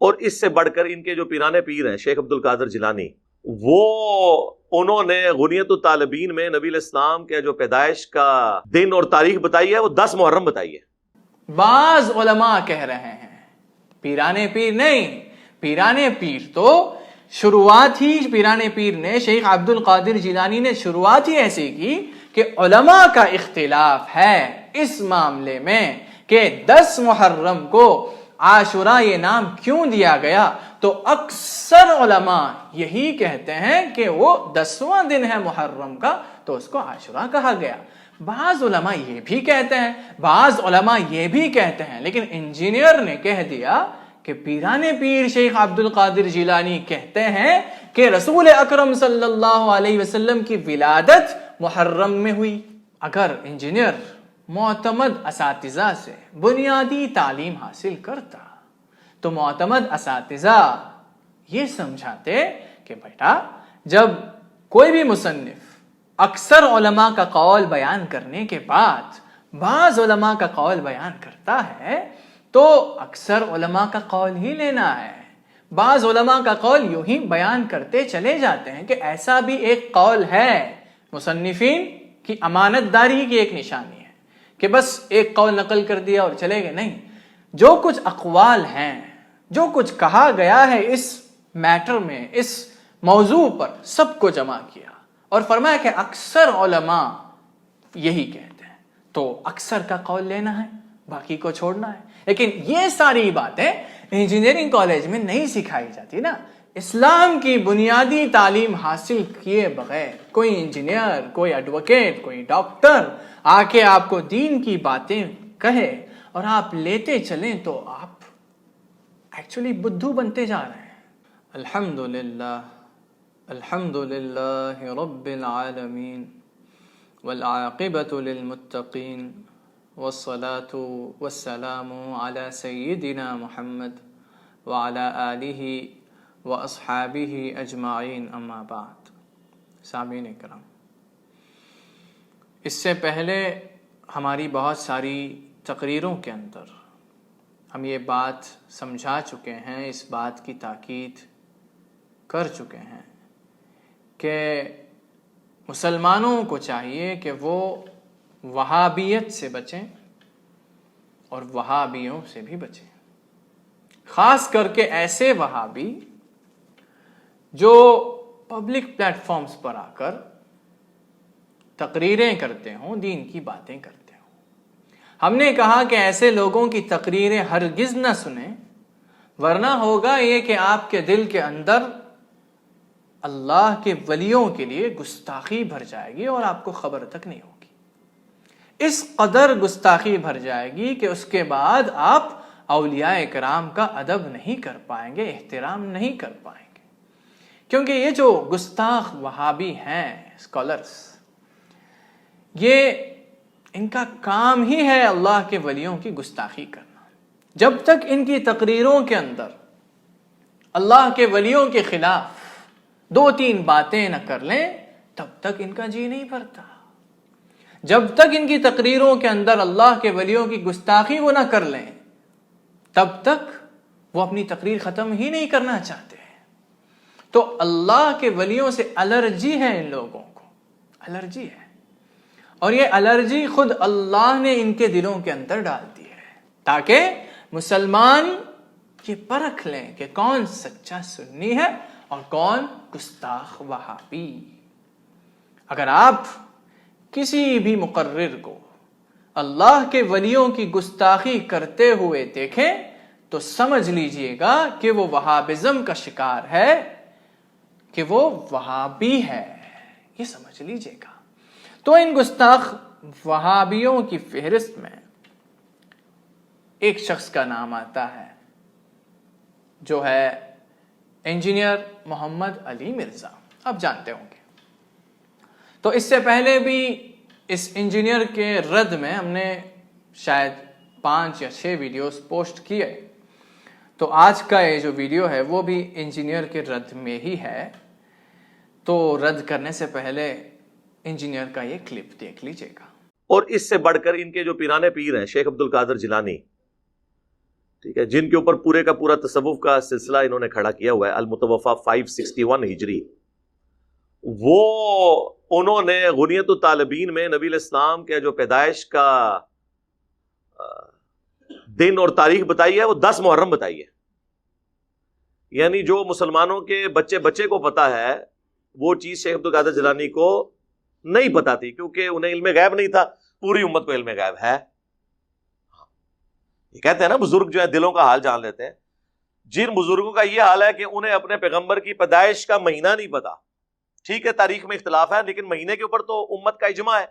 اور اس سے بڑھ کر ان کے جو پیرانے پیر ہیں شیخ عبد القادر جیلانی، وہ انہوں نے غنیت الطالبین میں نبی الاسلام کے جو پیدائش کا دن اور تاریخ بتائی ہے وہ 10 محرم بتائی ہے۔ بعض علماء کہہ رہے ہیں پیرانے پیر نہیں، پیرانے پیر تو شروعات ہی پیرانے پیر نے شیخ عبد القادر جیلانی نے شروعات ہی ایسی کی کہ علماء کا اختلاف ہے اس معاملے میں کہ 10 محرم کو عاشوراء یہ نام کیوں دیا گیا، تو اکثر علماء یہی کہتے ہیں کہ وہ 10واں دن ہے محرم کا تو اس کو عاشوراء کہا گیا۔ بعض علماء یہ بھی کہتے ہیں، بعض علماء یہ بھی کہتے ہیں، لیکن انجینئر نے کہہ دیا کہ پیرانے پیر شیخ عبد القادر جیلانی کہتے ہیں کہ رسول اکرم صلی اللہ علیہ وسلم کی ولادت محرم میں ہوئی۔ اگر انجینئر معتمد اساتذہ سے بنیادی تعلیم حاصل کرتا تو معتمد اساتذہ یہ سمجھاتے کہ بیٹا جب کوئی بھی مصنف اکثر علماء کا قول بیان کرنے کے بعد بعض علماء کا قول بیان کرتا ہے تو اکثر علماء کا قول ہی لینا ہے۔ بعض علماء کا قول یوں ہی بیان کرتے چلے جاتے ہیں کہ ایسا بھی ایک قول ہے۔ مصنفین کی امانت داری کی ایک نشانی ہے کہ بس ایک قول نقل کر دیا اور چلے گئے، نہیں، جو کچھ اقوال ہیں، جو کچھ کہا گیا ہے اس میٹر میں، اس موضوع پر، سب کو جمع کیا اور فرمایا کہ اکثر علماء یہی کہتے ہیں، تو اکثر کا قول لینا ہے، باقی کو چھوڑنا ہے۔ لیکن یہ ساری باتیں انجینئرنگ کالج میں نہیں سکھائی جاتی نا۔ اسلام کی بنیادی تعلیم حاصل کیے بغیر کوئی انجینئر، کوئی ایڈوکیٹ، کوئی ڈاکٹر آ کے آپ کو دین کی باتیں کہے اور آپ لیتے چلیں تو آپ ایکچولی بدھو بنتے جا رہے ہیں۔ الحمدللہ الحمدللہ رب العالمین والعاقبۃ للمتقین والصلاة والسلام علی سیدنا محمد وعلی آلہ واصحابہ اجمعین، اما بعد۔ سامعین اکرام، اس سے پہلے ہماری بہت ساری تقریروں کے اندر ہم یہ بات سمجھا چکے ہیں، اس بات کی تاکید کر چکے ہیں کہ مسلمانوں کو چاہیے کہ وہ وہابیت سے بچیں اور وہابیوں سے بھی بچیں، خاص کر کے ایسے وہابی جو پبلک پلیٹ فارمز پر آ کر تقریریں کرتے ہوں، دین کی باتیں کرتے ہوں۔ ہم نے کہا کہ ایسے لوگوں کی تقریریں ہرگز نہ سنیں، ورنہ ہوگا یہ کہ آپ کے دل کے اندر اللہ کے ولیوں کے لیے گستاخی بھر جائے گی اور آپ کو خبر تک نہیں ہوگی۔ اس قدر گستاخی بھر جائے گی کہ اس کے بعد آپ اولیاء کرام کا ادب نہیں کر پائیں گے، احترام نہیں کر پائیں گے، کیونکہ یہ جو گستاخ وہابی ہیں اسکالرز، یہ ان کا کام ہی ہے اللہ کے ولیوں کی گستاخی کرنا۔ جب تک ان کی تقریروں کے اندر اللہ کے ولیوں کے خلاف 2-3 باتیں نہ کر لیں تب تک ان کا جی نہیں بھرتا۔ جب تک ان کی تقریروں کے اندر اللہ کے ولیوں کی گستاخی وہ نہ کر لیں تب تک وہ اپنی تقریر ختم ہی نہیں کرنا چاہتے۔ تو اللہ کے ولیوں سے الرجی ہے ان لوگوں کو، الرجی ہے، اور یہ الرجی خود اللہ نے ان کے دلوں کے اندر ڈال دی ہے تاکہ مسلمان یہ پرکھ لیں کہ کون سچا سنی ہے اور کون گستاخ وہابی۔ اگر آپ کسی بھی مقرر کو اللہ کے ولیوں کی گستاخی کرتے ہوئے دیکھیں تو سمجھ لیجئے گا کہ وہ وہابزم کا شکار ہے، کہ وہ وہابی ہے، یہ سمجھ لیجئے گا۔ تو ان گستاخ وہابیوں کی فہرست میں ایک شخص کا نام آتا ہے جو ہے انجینئر محمد علی مرزا، آپ جانتے ہوں گے۔ تو اس سے پہلے بھی اس انجینئر کے رد میں ہم نے شاید 5 یا 6 ویڈیوز پوسٹ کیے، تو آج کا یہ جو ویڈیو ہے وہ بھی انجینئر کے رد میں ہی ہے۔ تو رد کرنے سے پہلے انجینئر کا یہ کلپ دیکھ لیجئے گا۔ اور اس سے بڑھ کر ان کے جو پیرانے پیر ہیں شیخ عبد القادر جیلانی، ٹھیک ہے، جن کے اوپر پورے کا پورا تصوف کا سلسلہ انہوں نے کھڑا کیا ہوا ہے، المتوفا 561 ہجری، وہ انہوں نے غنیت الطالبین میں نبی علیہ السلام کے جو پیدائش کا دن اور تاریخ بتائی ہے وہ 10 محرم بتائی ہے. یعنی جو مسلمانوں کے بچے بچے کو پتا ہے وہ چیز شیخ عبد القادر جیلانی کو نہیں پتا تھی، کیونکہ انہیں علم غیب نہیں تھا. پوری امت کو علم غیب ہے. یہ کہتے ہیں نا بزرگ جو ہے دلوں کا حال جان لیتے ہیں. جن بزرگوں کا یہ حال ہے کہ انہیں اپنے پیغمبر کی پیدائش کا مہینہ نہیں پتا. ٹھیک ہے تاریخ میں اختلاف ہے، لیکن مہینے کے اوپر تو امت کا اجماع ہے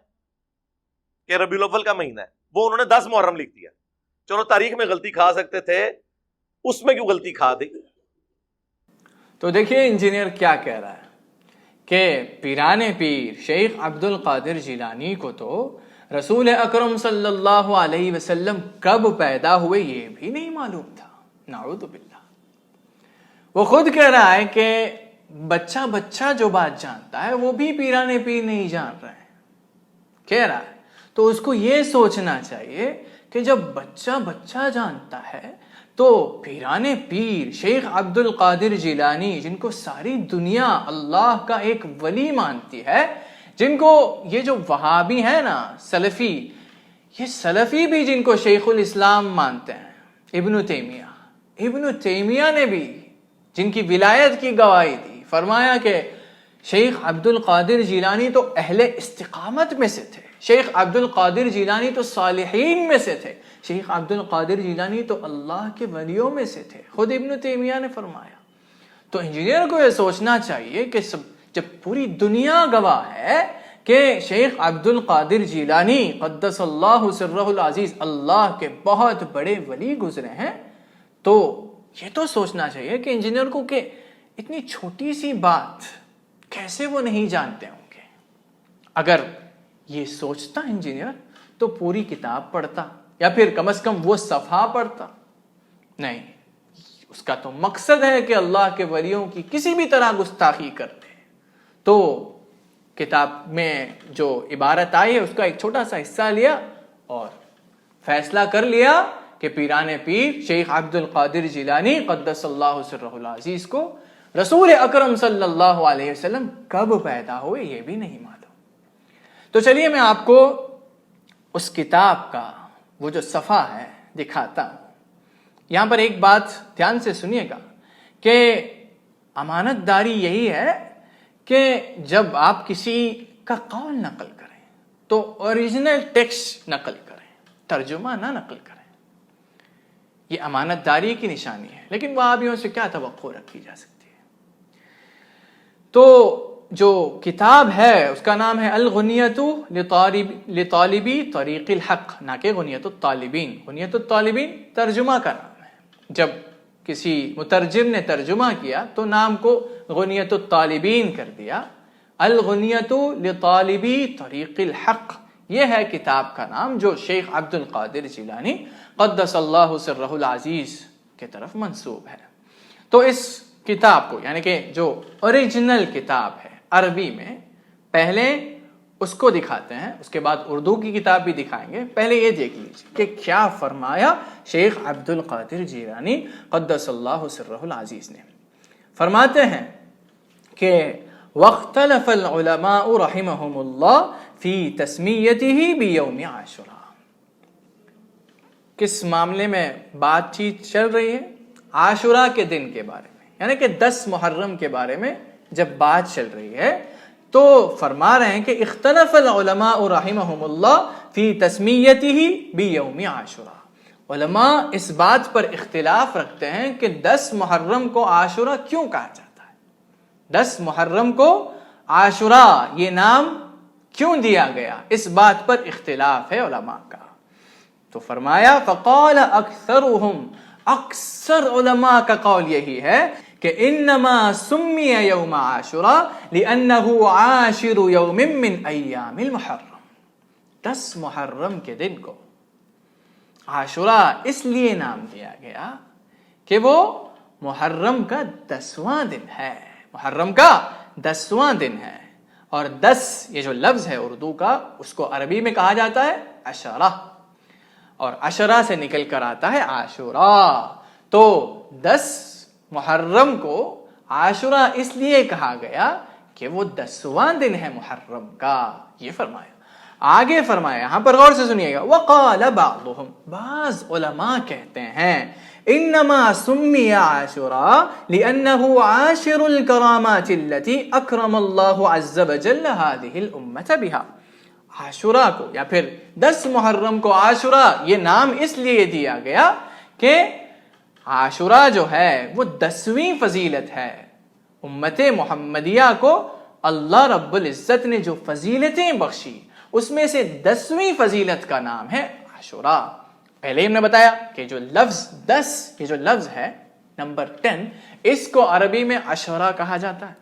کہ ربیع الاول کا مہینہ ہے. وہ انہوں نے 10 محرم لکھ دیا. چلو تاریخ میں غلطی کھا سکتے تھے، اس میں کیوں غلطی کھا دی؟ تو دیکھیے انجینئر کیا کہہ رہا ہے کہ پیران پیر شیخ عبد القادر جیلانی کو تو رسول اکرم صلی اللہ علیہ وسلم کب پیدا ہوئے یہ بھی نہیں معلوم تھا. نعوذ باللہ. وہ خود کہہ رہا ہے کہ بچہ بچہ جو بات جانتا ہے وہ بھی پیران پیر نہیں جان رہے ہیں، کہہ رہا ہے. تو اس کو یہ سوچنا چاہیے کہ جب بچہ بچہ جانتا ہے تو پیران پیر شیخ عبد القادر جیلانی، جن کو ساری دنیا اللہ کا ایک ولی مانتی ہے، جن کو یہ جو وہابی ہیں نا سلفی، یہ سلفی بھی جن کو شیخ الاسلام مانتے ہیں، ابن تیمیہ نے بھی جن کی ولایت کی گواہی دی، فرمایا کہ شیخ عبد القادر جیلانی تو اہل استقامت میں سے تھے، شیخ عبد القادر جیلانی تو صالحین میں سے تھے، شیخ عبد القادر جیلانی تو اللہ کے ولیوں میں سے تھے، خود ابن تیمیہ نے فرمایا. تو انجینئر کو یہ سوچنا چاہیے کہ جب پوری دنیا گواہ ہے کہ شیخ عبد القادر جیلانی قدس اللہ سرہ العزیز اللہ کے بہت بڑے ولی گزرے ہیں، تو یہ تو سوچنا چاہیے کہ انجینئر کو کہ اتنی چھوٹی سی بات کیسے وہ نہیں جانتے ہوں گے. اگر یہ سوچتا انجینئر تو پوری کتاب پڑھتا، یا پھر کم از کم وہ صفحہ پڑھتا. نہیں، اس کا تو مقصد ہے کہ اللہ کے ولیوں کی کسی بھی طرح گستاخی کر دے. تو کتاب میں جو عبارت آئی ہے اس کا ایک چھوٹا سا حصہ لیا اور فیصلہ کر لیا کہ پیران پیر شیخ عبد القادر جیلانی قدس اللہ سرہ العزیز کو رسول اکرم صلی اللہ علیہ وسلم کب پیدا ہوئے یہ بھی نہیں معلوم. تو چلیے میں آپ کو اس کتاب کا وہ جو صفحہ ہے دکھاتا ہوں. یہاں پر ایک بات دھیان سے سنیے گا کہ امانت داری یہی ہے کہ جب آپ کسی کا قول نقل کریں تو اوریجنل ٹیکسٹ نقل کریں، ترجمہ نہ نقل کریں. یہ امانت داری کی نشانی ہے، لیکن وہابیوں سے کیا توقع رکھی جا سکتی ہے. تو جو کتاب ہے اس کا نام ہے الغنیۃ لطالبی طریق الحق، نہ کہ غنیۃ الطالبین. غنیۃ الطالبین ترجمہ کا نام ہے. جب کسی مترجم نے ترجمہ کیا تو نام کو غنیۃ الطالبین کر دیا. الغنیۃ لطالبی طریق الحق یہ ہے کتاب کا نام جو شیخ عبد القادر جیلانی قدس اللہ سرہ العزیز کے طرف منسوب ہے. تو اس کتاب کو یعنی کہ جو اوریجنل کتاب ہے عربی میں، پہلے اس کو دکھاتے ہیں، اس کے بعد اردو کی کتاب بھی دکھائیں گے. پہلے یہ دیکھ لیجیے کہ کیا فرمایا شیخ عبد القادر جیلانی قدس اللہ سرہ العزیز نے. فرماتے ہیں کہ واختلف العلماء رحمهم اللہ فی تسمیتہ بیوم عاشوراء. کس معاملے میں بات چیت چل رہی ہے؟ عاشوراء کے دن کے بارے میں، یعنی کہ 10 محرم کے بارے میں جب بات چل رہی ہے تو فرما رہے ہیں کہ اختلف العلماء رحمهم اللہ فی تسمیتہ بیوم عاشوراء. علماء اس بات پر اختلاف رکھتے ہیں کہ 10 محرم کو عاشوراء کیوں کہا جاتا ہے. 10 محرم کو عاشوراء یہ نام کیوں دیا گیا، اس بات پر اختلاف ہے علماء کا. تو فرمایا فقال اکثرهم، اکثر علماء کا قول یہی ہے کہ انما سمی یوم عاشوراء لانه عاشر یوم من ایام المحرم. 10 محرم کے دن کو عاشوراء اس لیے نام دیا گیا کہ وہ محرم کا 10واں دن ہے، محرم کا 10واں دن ہے. اور 10 یہ جو لفظ ہے اردو کا اس کو عربی میں کہا جاتا ہے عشرہ. اور عشرہ سے نکل کر آتا ہے عاشورہ. تو 10 محرم کو عاشورہ اس لیے کہا گیا کہ وہ 10واں دن ہے محرم کا. یہ فرمایا. آگے فرمایا, یہاں پر غور سے سنیے گا, وقال بعضهم, بعض علماء کہتے ہیں انما سمی عاشوراء لانه عاشر الكرامات التي اکرم اللہ عز وجل هذه الامة بها. عاشوراء کو یا پھر 10 محرم کو عاشوراء یہ نام اس لیے دیا گیا کہ عاشوراء جو ہے وہ 10ویں فضیلت ہے. امت محمدیہ کو اللہ رب العزت نے جو فضیلتیں بخشی اس میں سے 10ویں فضیلت کا نام ہے عاشوراء. پہلے ہم نے بتایا کہ جو لفظ 10 یہ جو لفظ ہے نمبر 10 اس کو عربی میں عشرہ کہا جاتا ہے,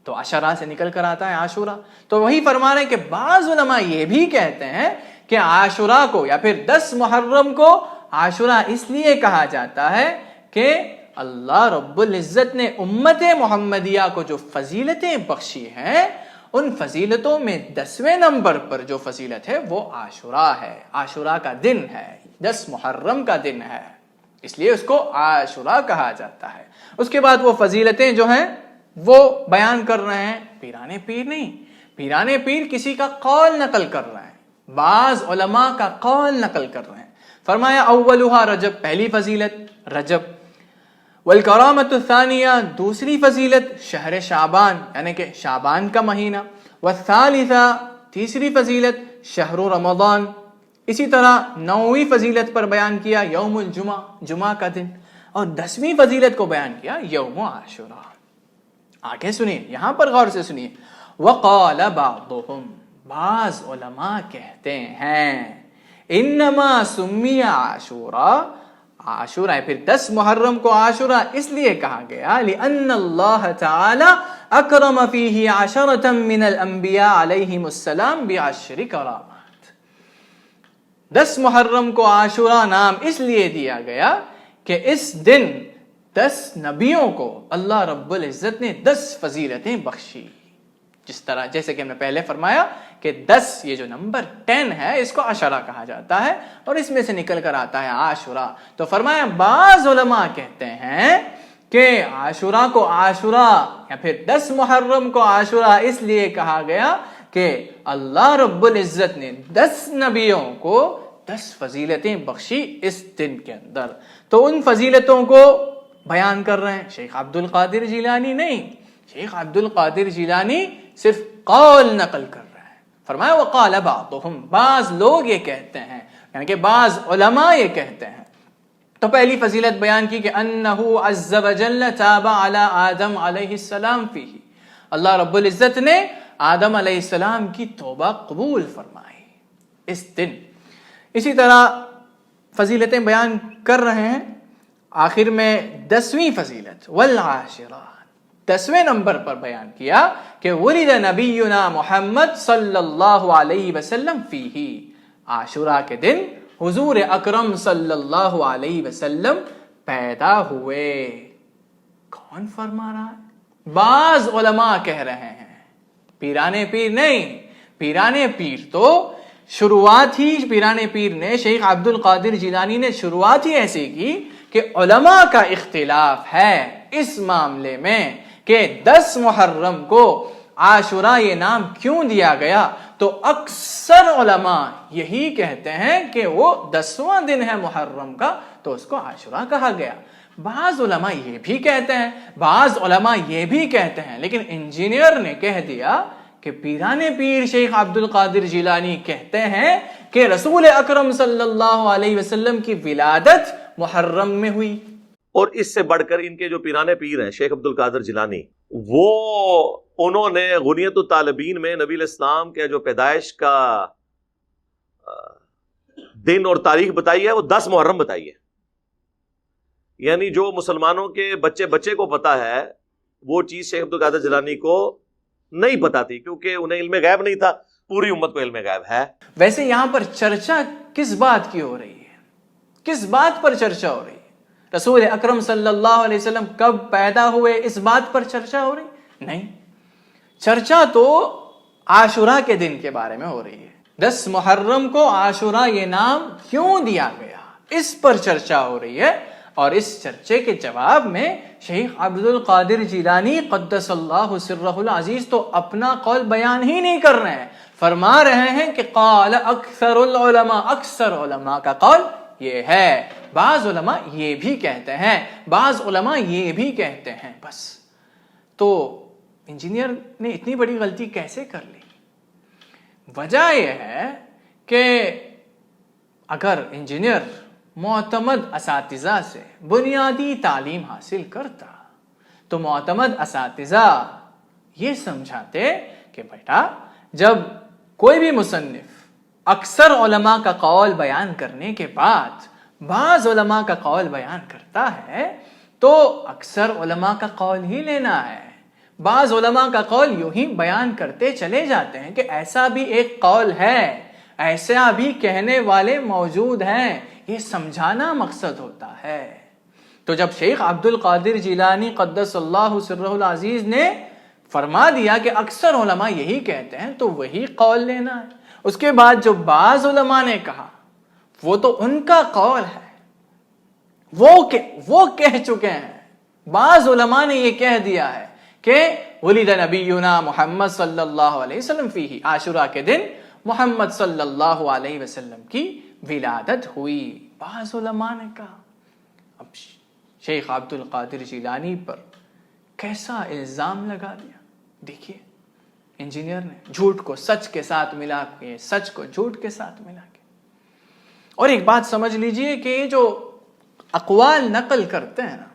تو عشرہ سے نکل کر آتا ہے عاشوراء. تو وہی فرما رہے ہیں کہ بعض علماء یہ بھی کہتے ہیں کہ عاشوراء کو یا پھر 10 محرم کو عاشوراء اس لیے کہا جاتا ہے کہ اللہ رب العزت نے امت محمدیہ کو جو فضیلتیں بخشی ہیں ان فضیلتوں میں 10ویں نمبر پر جو فضیلت ہے وہ عاشوراء ہے. عاشوراء کا دن ہے, 10 محرم کا دن ہے, اس لیے اس کو عاشوراء کہا جاتا ہے. اس کے بعد وہ فضیلتیں جو ہیں وہ بیان کر رہے ہیں پیران پیر نہیں. پیران پیر کسی کا قول نقل کر رہے ہیں, بعض علماء کا قول نقل کر رہے ہیں. فرمایا اولھا رجب, پہلی فضیلت رجب. والکرامۃ الثانیہ, دوسری فضیلت شہر شعبان یعنی کہ شعبان کا مہینہ. والثالثہ, تیسری فضیلت شہر رمضان. اسی طرح 9ویں فضیلت پر بیان کیا یوم الجمعہ, جمعہ کا دن. اور 10ویں فضیلت کو بیان کیا یوم عاشوراء. آگے سنیے, یہاں پر غور سے سنیے. وقال بعضهم, بعض علماء کہتے ہیں انما سمی عاشوراء, عاشوراء پھر 10 محرم کو عاشوراء اس لیے کہا گیا لأن اللہ تعالی اکرم فیہ 10 من الانبیاء علیہم السلام ب10 کرامات. 10 محرم کو عاشوراء نام اس لیے دیا گیا کہ اس دن 10 نبیوں کو اللہ رب العزت نے 10 فضیلتیں بخشی. جس طرح جیسے کہ ہم نے پہلے فرمایا کہ 10 یہ جو نمبر 10 ہے اس کو عشرہ کہا جاتا ہے اور اس میں سے نکل کر آتا ہے عاشوراء. تو فرمایا بعض علماء کہتے ہیں کہ عاشوراء کو عاشوراء یا پھر 10 محرم کو عاشوراء اس لیے کہا گیا کہ اللہ رب العزت نے 10 نبیوں کو 10 فضیلتیں بخشی اس دن کے اندر. تو ان فضیلتوں کو بیان کر رہے ہیں شیخ عبد القادر جیلانی نہیں. شیخ عبد القادر جیلانی صرف قول نقل کر رہے ہیں. فرمایا وقال بعضهم, بعض لوگ یہ کہتے ہیں یعنی کہ بعض علماء یہ کہتے ہیں. تو پہلی فضیلت بیان کی کہ انہ عز وجل تاب علی آدم علیہ السلام فیہ, اللہ رب العزت نے آدم علیہ السلام کی توبہ قبول فرمائی اس دن. اسی طرح فضیلتیں بیان کر رہے ہیں. آخر میں 10ویں فضیلت والعاشرات, 10ویں نمبر پر بیان کیا کہ ولد نبینا محمد صلی اللہ علیہ وسلم فیہ, عاشوراء کے دن حضور اکرم صلی اللہ علیہ وسلم پیدا ہوئے. کون فرما رہا ہے؟ بعض علماء کہہ رہے ہیں, پیران پیر نہیں. پیران پیر تو شروعات ہی پیران پیر نے شیخ عبد القادر جیلانی نے شروعات ہی ایسی کی کہ علماء کا اختلاف ہے اس معاملے میں کہ 10 محرم کو عاشوراء یہ نام کیوں دیا گیا. تو اکثر علماء یہی کہتے ہیں کہ وہ 10واں دن ہے محرم کا تو اس کو عاشوراء کہا گیا. بعض علماء یہ بھی کہتے ہیں, بعض علماء یہ بھی کہتے ہیں, لیکن انجینئر نے کہہ دیا کہ پیران پیر شیخ عبد القادر جیلانی کہتے ہیں کہ رسول اکرم صلی اللہ علیہ وسلم کی ولادت محرم میں ہوئی. اور اس سے بڑھ کر ان کے جو پیرانے پیر ہیں شیخ عبد القادر جیلانی, وہ انہوں نے غنیت الطالبین میں نبی الاسلام کے جو پیدائش کا دن اور تاریخ بتائی ہے وہ 10 محرم بتائی ہے. یعنی جو مسلمانوں کے بچے بچے کو پتا ہے وہ چیز شیخ عبد القادر جیلانی کو نہیں پتا تھی کیونکہ انہیں علم غیب نہیں تھا. پوری امت کو علم غیب ہے. ویسے یہاں پر چرچا کس بات کی ہو رہی ہے؟ کس بات پر چرچا ہو رہی ہے؟ رسول اکرم صلی اللہ علیہ وسلم کب پیدا ہوئے اس بات پر چرچا ہو رہی؟ نہیں, چرچا تو عاشوراء کے دن کے بارے میں ہو رہی ہے. 10 محرم کو عاشورہ یہ نام کیوں دیا گیا، اس پر چرچا ہو رہی ہے. اور اس چرچے کے جواب میں شیخ عبد القادر جیلانی قدس اللہ سرہ العزیز تو اپنا قول بیان ہی نہیں کر رہے ہیں، فرما رہے ہیں کہ قال اکثر العلماء، اکثر علماء کا قول یہ ہے، بعض علماء یہ بھی کہتے ہیں، بعض علماء یہ بھی کہتے ہیں. بس تو انجینئر نے اتنی بڑی غلطی کیسے کر لی؟ وجہ یہ ہے کہ اگر انجینئر معتمد اساتذہ سے بنیادی تعلیم حاصل کرتا تو معتمد اساتذہ یہ سمجھاتے کہ بیٹا جب کوئی بھی مصنف اکثر علماء کا قول بیان کرنے کے بعد بعض علماء کا قول بیان کرتا ہے تو اکثر علماء کا قول ہی لینا ہے. بعض علماء کا قول یوں ہی بیان کرتے چلے جاتے ہیں کہ ایسا بھی ایک قول ہے، ایسا بھی کہنے والے موجود ہیں، یہ سمجھانا مقصد ہوتا ہے. تو جب شیخ عبد القادر جیلانی قدس اللہ سرہ العزیز نے فرما دیا کہ اکثر علماء یہی کہتے ہیں تو وہی قول لینا ہے. اس کے بعد جو بعض علماء نے کہا وہ تو ان کا قول ہے، وہ کہہ چکے ہیں. بعض علماء نے یہ کہہ دیا ہے کہ ولد نبینا محمد صلی اللہ علیہ وسلم فیہ، عاشورہ کے دن محمد صلی اللہ علیہ وسلم کی ولادت ہوئی. بعض علماء نے کہا. اب شیخ عبد القادر جیلانی پر کیسا الزام لگا دیا. دیکھیے انجینئر نے جھوٹ کو سچ کے ساتھ ملا کے، سچ کو جھوٹ کے ساتھ ملا کے. اور ایک بات سمجھ لیجئے کہ یہ جو اقوال نقل کرتے ہیں نا،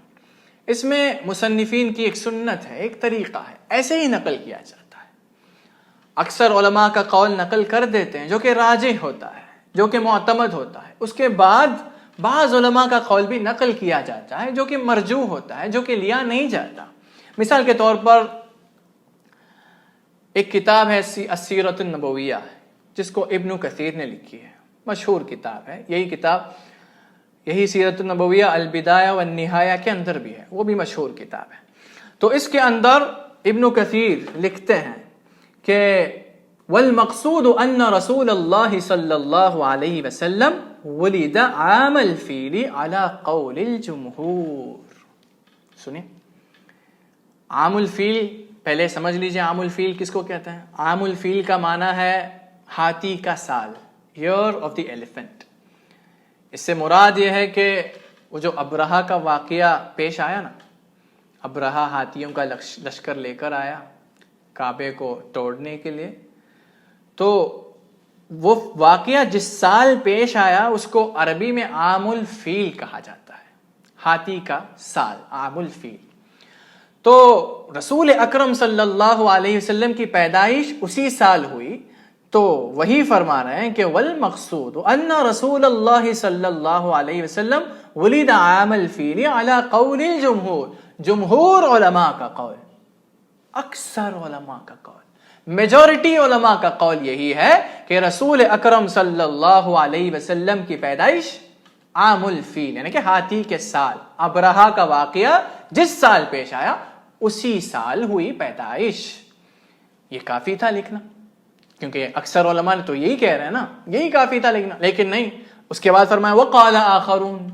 اس میں مصنفین کی ایک سنت ہے، ایک طریقہ ہے، ایسے ہی نقل کیا جاتا ہے. اکثر علماء کا قول نقل کر دیتے ہیں جو کہ راجح ہوتا ہے، جو کہ معتمد ہوتا ہے. اس کے بعد بعض علماء کا قول بھی نقل کیا جاتا ہے جو کہ مرجوح ہوتا ہے، جو کہ لیا نہیں جاتا. مثال کے طور پر ایک کتاب ہے السیرۃ النبویہ جس کو ابن کثیر نے لکھی ہے، مشہور کتاب ہے. یہی کتاب، یہی سیرۃ النبویہ البدایہ والنہایہ کے اندر بھی ہے، وہ بھی مشہور کتاب ہے. تو اس کے اندر ابن کثیر لکھتے ہیں کہ والمقصود ان رسول اللہ صلی اللہ علیہ وسلم ولد عام الفیل علی قول الجمہور. سنیں، عام الفیل پہلے سمجھ لیجئے عام الفیل کس کو کہتے ہیں. عام الفیل کا معنی ہے ہاتھی کا سال، ایئر آف دی ایلیفنٹ. اس سے مراد یہ ہے کہ وہ جو ابرہہ کا واقعہ پیش آیا نا، ابرہہ ہاتھیوں کا لشکر لے کر آیا کعبے کو توڑنے کے لیے، تو وہ واقعہ جس سال پیش آیا اس کو عربی میں عام الفیل کہا جاتا ہے، ہاتھی کا سال، عام الفیل. تو رسول اکرم صلی اللہ علیہ وسلم کی پیدائش اسی سال ہوئی. تو وہی فرما رہے ہیں کہ والمقصود ان رسول اللہ صلی اللہ علیہ وسلم ولد عام الفیل علی قول الجمہور. جمہور علماء کا قول، اکثر علماء کا قول، میجورٹی علماء کا قول یہی ہے کہ رسول اکرم صلی اللہ علیہ وسلم کی پیدائش عام الفیل یعنی کہ ہاتھی کے سال، ابرہہ کا واقعہ جس سال پیش آیا اسی سال ہوئی پیدائش. یہ کافی تھا لکھنا، کیونکہ اکثر علماء نے تو یہی کہہ رہے ہیں نا، یہی کافی تھا لکھنا. لیکن نہیں، اس کے بعد فرمایا وقال آخرون،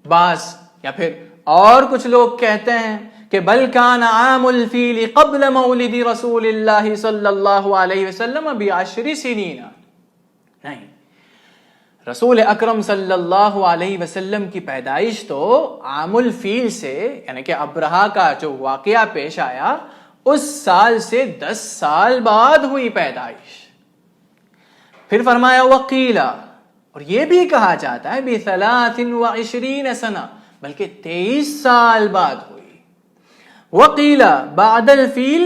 بعض یا پھر اور کچھ لوگ کہتے ہیں کہ بل کان عام الفیل قبل مولد رسول اللہ صلی اللہ علیہ وسلم ب10 سنین. نہیں، رسول اکرم صلی اللہ علیہ وسلم کی پیدائش تو عام الفیل سے یعنی کہ ابرہہ کا جو واقعہ پیش آیا اس سال سے 10 سال بعد ہوئی پیدائش. پھر فرمایا وقیلا، اور یہ بھی کہا جاتا ہے ب23 سنہ، بلکہ 23 سال بعد ہوئی. وقیلا بعد الفیل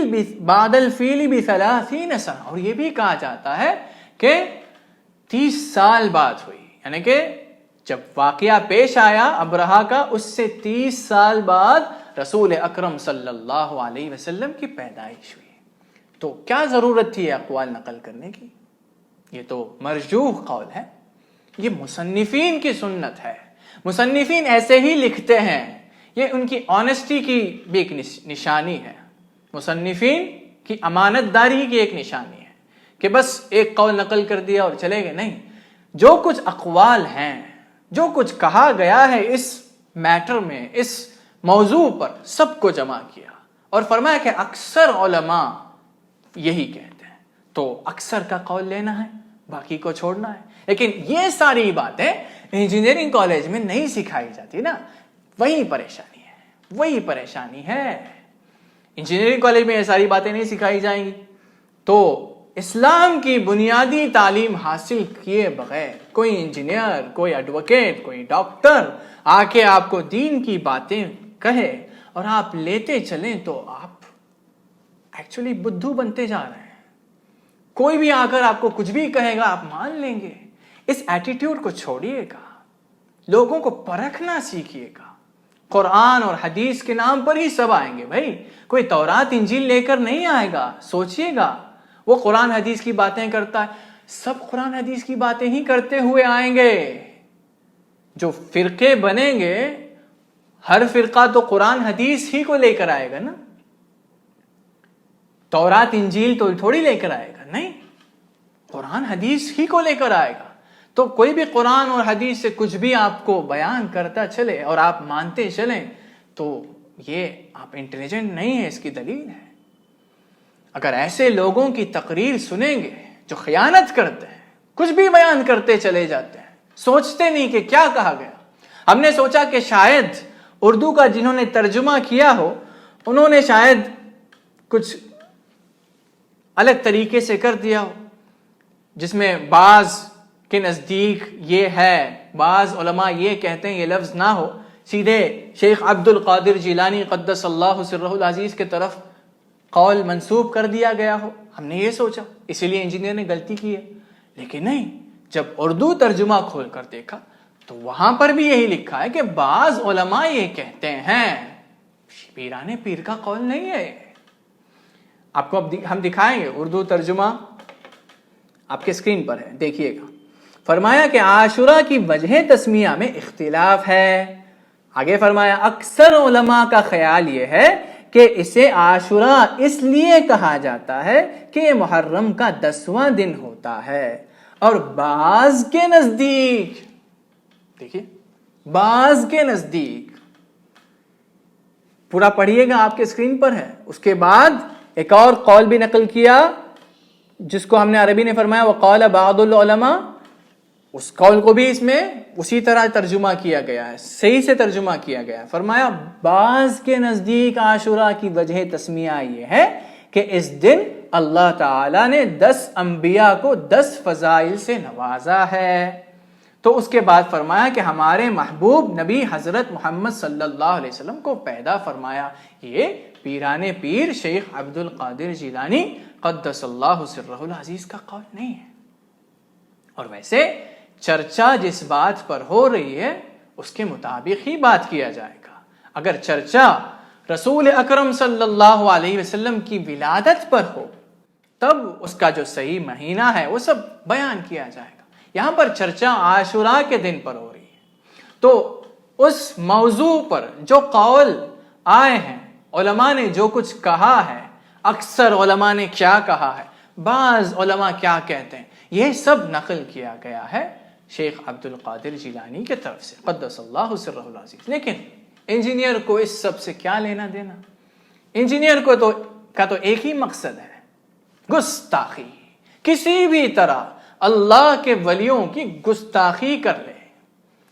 ب30 سنہ، اور یہ بھی کہا جاتا ہے کہ 30 سال بعد ہوئی، یعنی کہ جب واقعہ پیش آیا ابرہہ کا اس سے 30 سال بعد رسول اکرم صلی اللہ علیہ وسلم کی پیدائش ہوئی. تو کیا ضرورت تھی یہ اقوال نقل کرنے کی؟ یہ تو مرجوح قول ہے، یہ مصنفین کی سنت ہے. مصنفین ایسے ہی لکھتے ہیں، یہ ان کی آنیسٹی کی بھی ایک نشانی ہے، مصنفین کی امانت داری کی ایک نشانی ہے کہ بس ایک قول نقل کر دیا اور چلے گئے، نہیں، جو کچھ اقوال ہیں، جو کچھ کہا گیا ہے اس میٹر میں، اس موضوع پر، سب کو جمع کیا اور فرمایا کہ اکثر علماء یہی کہتے ہیں، تو اکثر کا قول لینا ہے، باقی کو چھوڑنا ہے۔ لیکن یہ ساری باتیں انجینئرنگ کالج میں نہیں سکھائی جاتی نا، وہی پریشانی ہے۔ انجینئرنگ کالج میں یہ ساری باتیں نہیں سکھائی جائیں گی تو اسلام کی بنیادی تعلیم حاصل کیے بغیر کوئی انجینئر، کوئی ایڈوکیٹ، کوئی ڈاکٹر آ کے آپ کو دین کی باتیں کہے اور آپ لیتے چلیں تو آپ ایکچولی بدھو بنتے جا رہے ہیں۔ کوئی بھی آ کر آپ کو کچھ بھی کہے گا آپ مان لیں گے۔ اس ایٹیٹیوڈ کو چھوڑیے گا، لوگوں کو پرکھنا سیکھیے گا۔ قرآن اور حدیث کے نام پر ہی سب آئیں گے بھائی، کوئی تورات انجیل لے کر نہیں آئے گا۔ سوچئے گا، وہ قرآن حدیث کی باتیں کرتا ہے، سب قرآن حدیث کی باتیں ہی کرتے ہوئے آئیں گے۔ جو فرقے بنیں گے، ہر فرقہ تو قرآن حدیث ہی کو لے کر آئے گا نا، تورات انجیل تو تھوڑی لے کر آئے گا، نہیں، قرآن حدیث ہی کو لے کر آئے گا۔ تو کوئی بھی قرآن اور حدیث سے کچھ بھی آپ کو بیان کرتا چلے اور آپ مانتے چلیں تو یہ آپ انٹیلیجنٹ نہیں ہے، اس کی دلیل ہے۔ اگر ایسے لوگوں کی تقریر سنیں گے جو خیانت کرتے ہیں، کچھ بھی بیان کرتے چلے جاتے ہیں، سوچتے نہیں کہ کیا کہا گیا۔ ہم نے سوچا کہ شاید اردو کا جنہوں نے ترجمہ کیا ہو انہوں نے شاید کچھ الگ طریقے سے کر دیا ہو، جس میں بعض کے نزدیک یہ ہے، بعض علماء یہ کہتے ہیں، یہ لفظ نہ ہو، سیدھے شیخ عبد القادر جیلانی قدس اللہ سرہ العزیز کے طرف قول منسوب کر دیا گیا ہو۔ ہم نے یہ سوچا، اسی لیے انجینئر نے غلطی کی ہے۔ لیکن نہیں، جب اردو ترجمہ کھول کر دیکھا تو وہاں پر بھی یہی لکھا ہے کہ بعض علماء یہ کہتے ہیں، پیران پیر کا قول نہیں ہے۔ آپ کو اب ہم دکھائیں گے اردو ترجمہ، آپ کے اسکرین پر ہے، دیکھیے گا۔ فرمایا کہ عاشورہ کی وجہ تسمیہ میں اختلاف ہے۔ آگے فرمایا اکثر علماء کا خیال یہ ہے کہ اسے عاشورہ اس لیے کہا جاتا ہے کہ یہ محرم کا 10واں دن ہوتا ہے، اور بعض کے نزدیک، دیکھیے، بعض کے نزدیک، پورا پڑھیے گا، آپ کے اسکرین پر ہے۔ اس کے بعد ایک اور قول بھی نقل کیا جس کو ہم نے عربی نے فرمایا وقال بعض العلماء، اس قول کو بھی اس میں اسی طرح ترجمہ کیا گیا ہے، صحیح سے ترجمہ کیا گیا ہے۔ فرمایا بعض کے نزدیک عاشورہ کی وجہ تسمیہ یہ ہے کہ اس دن اللہ تعالیٰ نے 10 انبیاء کو 10 فضائل سے نوازا ہے۔ تو اس کے بعد فرمایا کہ ہمارے محبوب نبی حضرت محمد صلی اللہ علیہ وسلم کو پیدا فرمایا۔ یہ پیران پیر شیخ عبد القادر جیلانی قدس اللہ سرہ العزیز کا قول نہیں ہے۔ اور ویسے چرچا جس بات پر ہو رہی ہے اس کے مطابق ہی بات کیا جائے گا۔ اگر چرچا رسول اکرم صلی اللہ علیہ وسلم کی ولادت پر ہو تب اس کا جو صحیح مہینہ ہے وہ سب بیان کیا جائے گا۔ یہاں پر چرچا عاشوراء کے دن پر ہو رہی ہے، تو اس موضوع پر جو قول آئے ہیں، علماء نے جو کچھ کہا ہے، اکثر علماء نے کیا کہا ہے، بعض علماء کیا کہتے ہیں، یہ سب نقل کیا گیا ہے شیخ عبد القادر جیلانی کی طرف سے قدس اللہ سرہ العزیز۔ لیکن انجینئر کو اس سب سے کیا لینا دینا؟ انجینئر کو تو ایک ہی مقصد ہے، گستاخی، کسی بھی طرح اللہ کے ولیوں کی گستاخی کر لے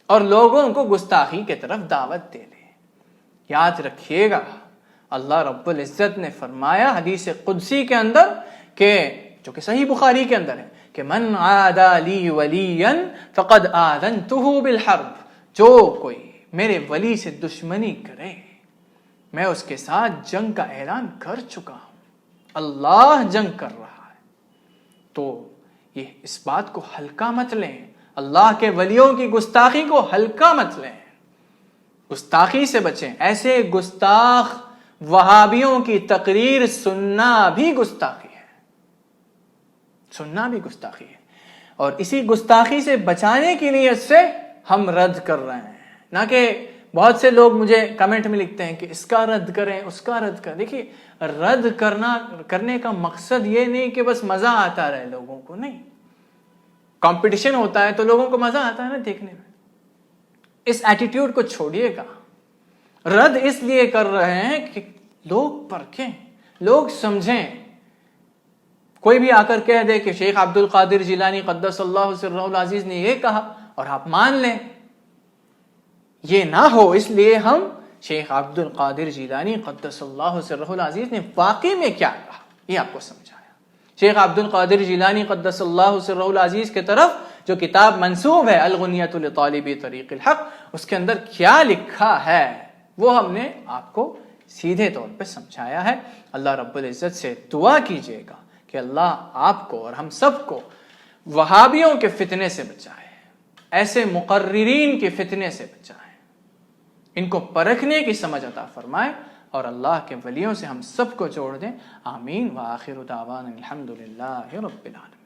اور لوگوں کو گستاخی کی طرف دعوت دے لے۔ یاد رکھیے گا، اللہ رب العزت نے فرمایا حدیث قدسی کے اندر کہ جو کہ صحیح بخاری کے اندر ہے کہ من عادى لی ولیا فقد آذنته بالحرب، جو کوئی میرے ولی سے دشمنی کرے میں اس کے ساتھ جنگ کا اعلان کر چکا ہوں۔ اللہ جنگ کر رہا ہے، تو یہ اس بات کو ہلکا مت لیں، اللہ کے ولیوں کی گستاخی کو ہلکا مت لیں، گستاخی سے بچیں۔ ایسے گستاخ وہابیوں کی تقریر سننا بھی گستاخی ہے، سننا بھی گستاخی ہے، اور اسی گستاخی سے بچانے کی نیت سے ہم رد کر رہے ہیں، نہ کہ بہت سے لوگ مجھے کمنٹ میں لکھتے ہیں کہ اس کا رد کریں اس کا رد کریں. دیکھیے رد کرنے کا مقصد یہ نہیں کہ بس مزہ آتا رہے لوگوں کو, نہیں. کمپٹیشن ہوتا ہے تو لوگوں کو مزہ آتا ہے نا دیکھنے میں. اس ایٹیٹیوڈ کو چھوڑیے گا. رد اس لیے کر رہے ہیں کہ لوگ پرکھیں, لوگ سمجھیں. کوئی بھی آ کر کہہ دے کہ شیخ عبد القادر جیلانی قدس اللہ سرہ العزیز نے یہ کہا اور آپ مان لیں, یہ نہ ہو. اس لیے ہم شیخ عبد القادر جیلانی قدس اللہ سرہ العزیز نے واقعی میں کیا کہا یہ آپ کو سمجھایا. شیخ عبد القادر جیلانی قدس اللہ سرہ العزیز کے طرف جو کتاب منسوب ہے الغنیۃ لطالب طریق الحق, اس کے اندر کیا لکھا ہے وہ ہم نے آپ کو سیدھے طور پہ سمجھایا ہے. اللہ رب العزت سے دعا کیجیے گا کہ اللہ آپ کو اور ہم سب کو وہابیوں کے فتنے سے بچائے, ایسے مقررین کے فتنے سے بچائے, ان کو پرکھنے کی سمجھ عطا فرمائے اور اللہ کے ولیوں سے ہم سب کو جوڑ دیں. آمین. وآخر دعوانا الحمدللہ رب العالمین.